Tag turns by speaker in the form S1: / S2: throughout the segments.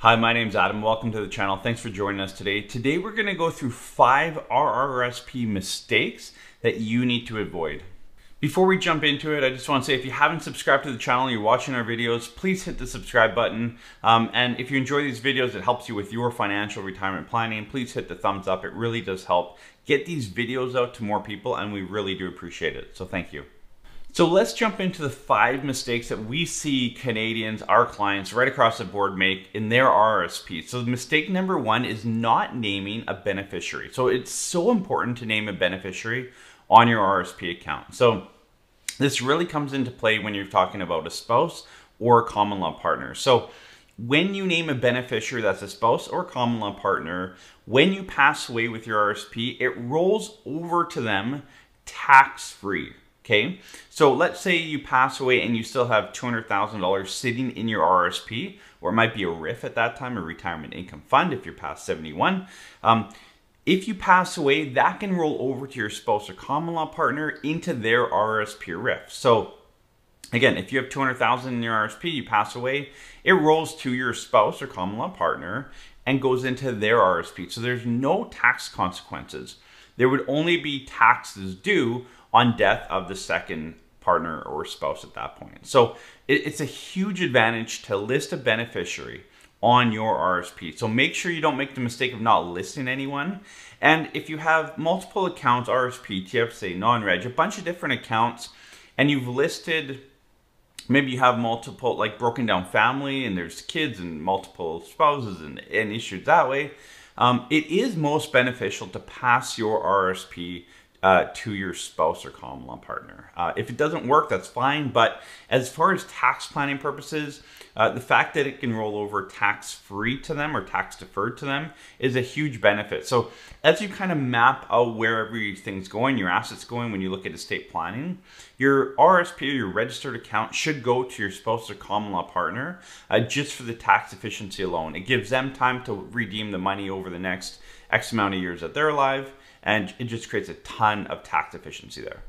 S1: Hi, my name's Adam. Welcome to the channel. Thanks for joining us today. Today we're going to go through 5 RRSP mistakes that you need to avoid. Before we jump into it, I just want to say if you haven't subscribed to the channel, you're watching our videos, please hit the subscribe button. And if you enjoy these videos, it helps you with your financial retirement planning, please hit the thumbs up. It really does help get these videos out to more people, and we really do appreciate it. So thank you. So let's jump into the 5 mistakes that we see Canadians, our clients, right across the board make in their RRSP. So mistake number 1 is not naming a beneficiary. So it's so important to name a beneficiary on your RRSP account. So this really comes into play when you're talking about a spouse or a common law partner. So when you name a beneficiary that's a spouse or common law partner, when you pass away with your RRSP, it rolls over to them tax-free. Okay, so let's say you pass away and you still have $200,000 sitting in your RRSP, or it might be a RIF at that time, a retirement income fund if you're past 71. If you pass away, that can roll over to your spouse or common law partner into their RRSP or RIF. So again, if you have $200,000 in your RRSP, you pass away, it rolls to your spouse or common law partner and goes into their RRSP. So there's no tax consequences. There would only be taxes due on death of the second partner or spouse at that point. So it's a huge advantage to list a beneficiary on your RRSP. So make sure you don't make the mistake of not listing anyone. And if you have multiple accounts, RRSP, TFSA, non-reg, a bunch of different accounts, and you've listed, maybe you have multiple, like broken down family, and there's kids and multiple spouses and issues that way, it is most beneficial to pass your RRSP to your spouse or common law partner. If it doesn't work, that's fine. But as far as tax planning purposes, the fact that it can roll over tax-free to them or tax-deferred to them is a huge benefit. So as you kind of map out where everything's going, your assets going, when you look at estate planning, your RRSP or your registered account should go to your spouse or common law partner just for the tax efficiency alone. It gives them time to redeem the money over the next X amount of years that they're alive, and it just creates a ton of tax efficiency there.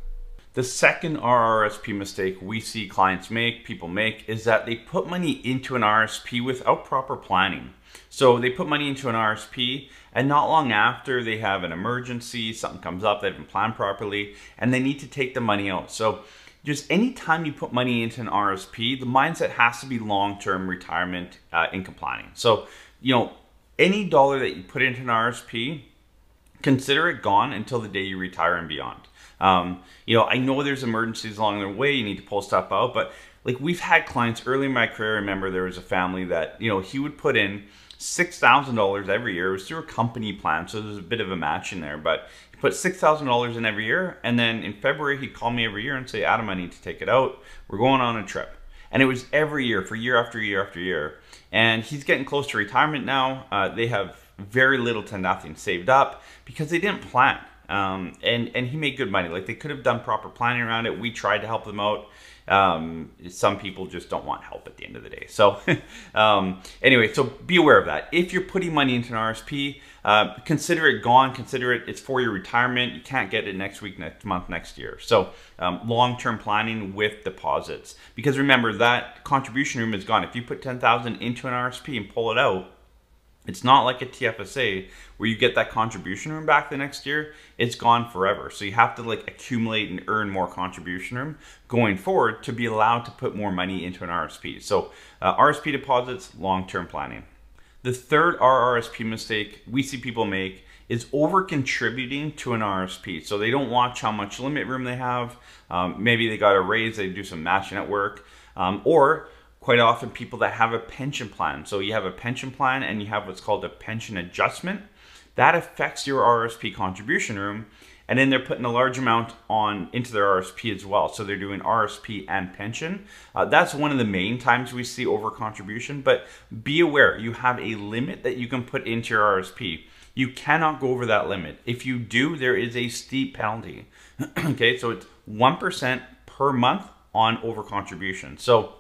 S1: The second RRSP mistake we see clients make, people make, is that they put money into an RRSP without proper planning. So they put money into an RRSP, and not long after they have an emergency, something comes up, they haven't planned properly, and they need to take the money out. So just anytime you put money into an RRSP, the mindset has to be long-term retirement income planning. So, you know, any dollar that you put into an RRSP, consider it gone until the day you retire and beyond. You know, I know there's emergencies along the way, you need to pull stuff out, but like we've had clients early in my career. I remember there was a family that, you know, he would put in $6,000 every year. It was through a company plan, so there's a bit of a match in there, but he put $6,000 in every year, and then in February he'd call me every year and say, Adam, I need to take it out. We're going on a trip. And it was every year for year after year after year. And he's getting close to retirement now. They have very little to nothing saved up because they didn't plan. And he made good money. Like, they could have done proper planning around it. We tried to help them out. Some people just don't want help at the end of the day. So anyway, so be aware of that. If you're putting money into an RRSP, consider it gone. Consider it's for your retirement. You can't get it next week, next month, next year. So long-term planning with deposits. Because remember, that contribution room is gone. If you put $10,000 into an RRSP and pull it out, it's not like a TFSA where you get that contribution room back the next year. It's gone forever. So you have to like accumulate and earn more contribution room going forward to be allowed to put more money into an RRSP. So RRSP deposits, long-term planning. The third RRSP mistake we see people make is over-contributing to an RRSP. So they don't watch how much limit room they have. Maybe they got a raise, they do some matching at work, or quite often people that have a pension plan. So you have a pension plan and you have what's called a pension adjustment. That affects your RRSP contribution room, and then they're putting a large amount into their RRSP as well. So they're doing RRSP and pension. That's one of the main times we see over contribution, but be aware you have a limit that you can put into your RRSP. You cannot go over that limit. If you do, there is a steep penalty. Okay, so it's 1% per month on over contribution. So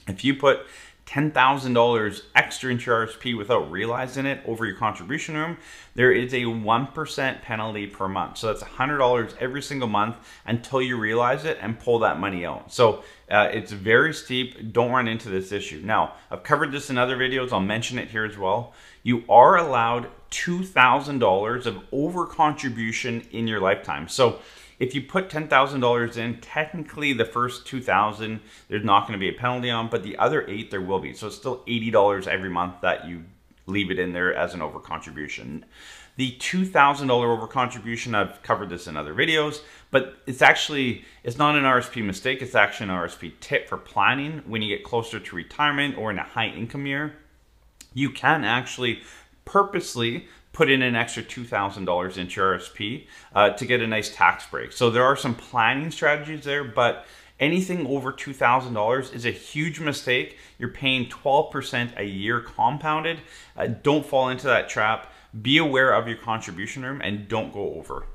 S1: if you put $10,000 extra into your RSP without realizing it over your contribution room, there is a 1% penalty per month. So that's $100 every single month until you realize it and pull that money out. So it's very steep. Don't run into this issue. Now, I've covered this in other videos. I'll mention it here as well. You are allowed $2,000 of over contribution in your lifetime. So if you put $10,000 in, technically the first $2,000 there's not going to be a penalty on, but the other $8 there will be. So it's still $80 every month that you leave it in there as an over contribution. The $2,000 over contribution, I've covered this in other videos, but it's not an RSP mistake. It's actually an RSP tip for planning when you get closer to retirement or in a high income year. You can actually purposely put in an extra $2,000 into your RSP to get a nice tax break. So there are some planning strategies there, but anything over $2,000 is a huge mistake. You're paying 12% a year compounded. Don't fall into that trap. Be aware of your contribution room and don't go over.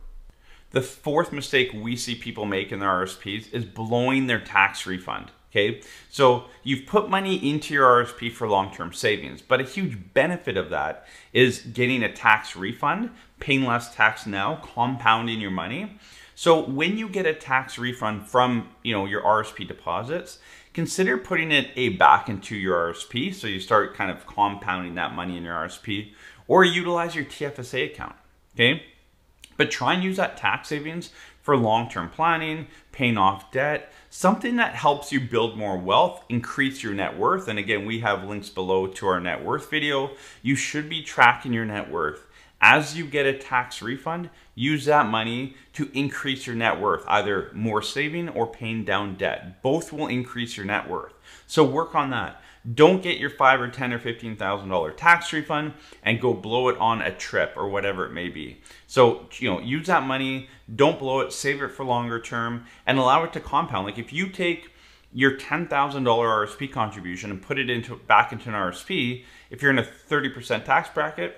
S1: The fourth mistake we see people make in their RSPs is blowing their tax refund. Okay, so you've put money into your RSP for long-term savings, but a huge benefit of that is getting a tax refund, paying less tax now, compounding your money. So when you get a tax refund from your RSP deposits, consider putting it back into your RSP, so you start kind of compounding that money in your RSP, or utilize your TFSA account. Okay, but try and use that tax savings for long-term planning, paying off debt, something that helps you build more wealth, increase your net worth. And again, we have links below to our net worth video. You should be tracking your net worth. As you get a tax refund, use that money to increase your net worth, either more saving or paying down debt. Both will increase your net worth. So work on that. Don't get your $5,000 or $10,000 or $15,000 tax refund and go blow it on a trip or whatever it may be. So, use that money, don't blow it, save it for longer term, and allow it to compound. Like if you take your $10,000 RSP contribution and put it back into an RSP, if you're in a 30% tax bracket,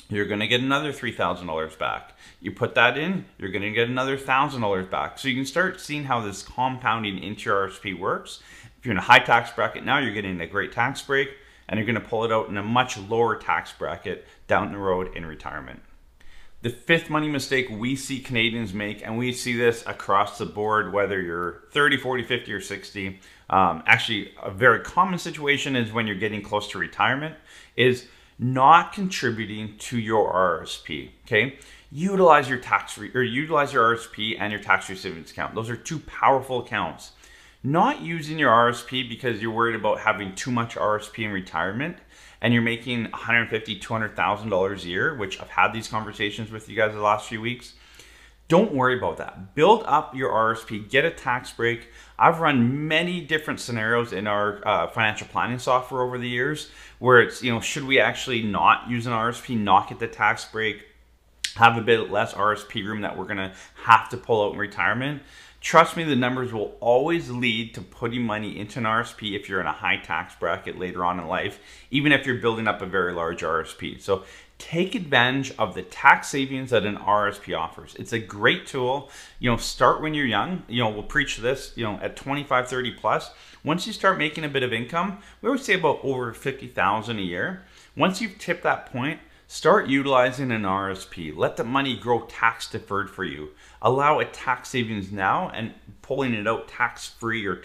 S1: you're going to get another $3,000 back. You put that in, you're going to get another $1,000 back. So you can start seeing how this compounding into your RSP works. If you're in a high tax bracket now, you're getting a great tax break, and you're going to pull it out in a much lower tax bracket down the road in retirement. The fifth money mistake we see Canadians make, and we see this across the board, whether you're 30, 40, 50, or 60, actually a very common situation is when you're getting close to retirement, is not contributing to your RRSP. Okay, utilize your RRSP and your tax-free savings account. Those are two powerful accounts. Not using your RRSP because you're worried about having too much RRSP in retirement and you're making $150,000, $200,000 a year, which I've had these conversations with you guys the last few weeks. Don't worry about that. Build up your RRSP, get a tax break. I've run many different scenarios in our financial planning software over the years where it's, should we actually not use an RRSP, not get the tax break, have a bit less RRSP room that we're gonna have to pull out in retirement. Trust me, the numbers will always lead to putting money into an RSP if you're in a high tax bracket later on in life, even if you're building up a very large RSP. So take advantage of the tax savings that an RSP offers. It's a great tool. Start when you're young. We'll preach this, at 25, 30 plus. Once you start making a bit of income, we always say about over 50,000 a year. Once you've tipped that point, start utilizing an RSP. Let the money grow tax deferred for you. Allow a tax savings now and pulling it out tax free or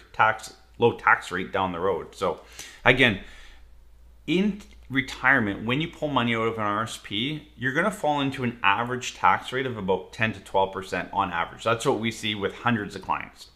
S1: low tax rate down the road. So again, in retirement, when you pull money out of an RSP, you're going to fall into an average tax rate of about 10 to 12% on average. That's what we see with hundreds of clients.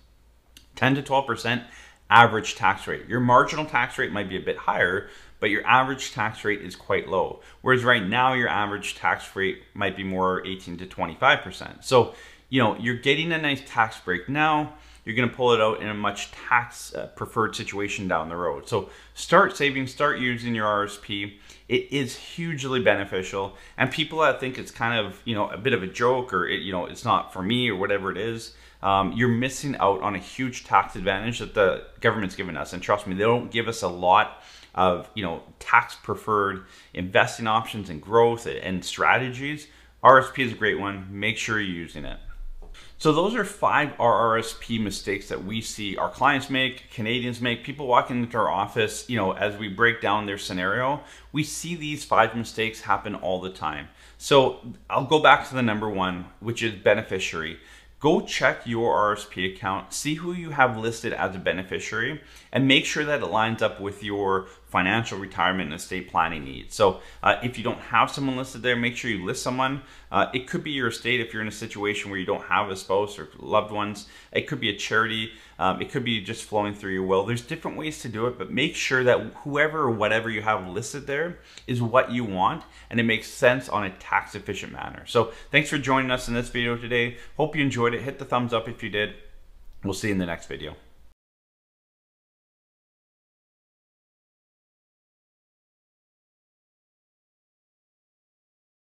S1: 10 to 12% average tax rate. Your marginal tax rate might be a bit higher, but your average tax rate is quite low. Whereas right now, your average tax rate might be more 18 to 25%. So, you're getting a nice tax break now. You're going to pull it out in a much tax preferred situation down the road. So start saving, start using your RSP. It is hugely beneficial. And people that think it's kind of, a bit of a joke or, it's not for me or whatever it is, you're missing out on a huge tax advantage that the government's given us. And trust me, they don't give us a lot of, tax preferred investing options and growth and strategies. RSP is a great one. Make sure you're using it. So those are 5 RRSP mistakes that we see our clients make, Canadians make, people walking into our office, as we break down their scenario, we see these 5 mistakes happen all the time. So I'll go back to the number 1, which is beneficiary. Go check your RRSP account, see who you have listed as a beneficiary, and make sure that it lines up with your financial, retirement, and estate planning needs. So if you don't have someone listed there, make sure you list someone. It could be your estate if you're in a situation where you don't have a spouse or loved ones. It could be a charity. It could be just flowing through your will. There's different ways to do it, but make sure that whoever or whatever you have listed there is what you want, and it makes sense on a tax efficient manner. So thanks for joining us in this video today. Hope you enjoyed it. Hit the thumbs up if you did. We'll see you in the next video.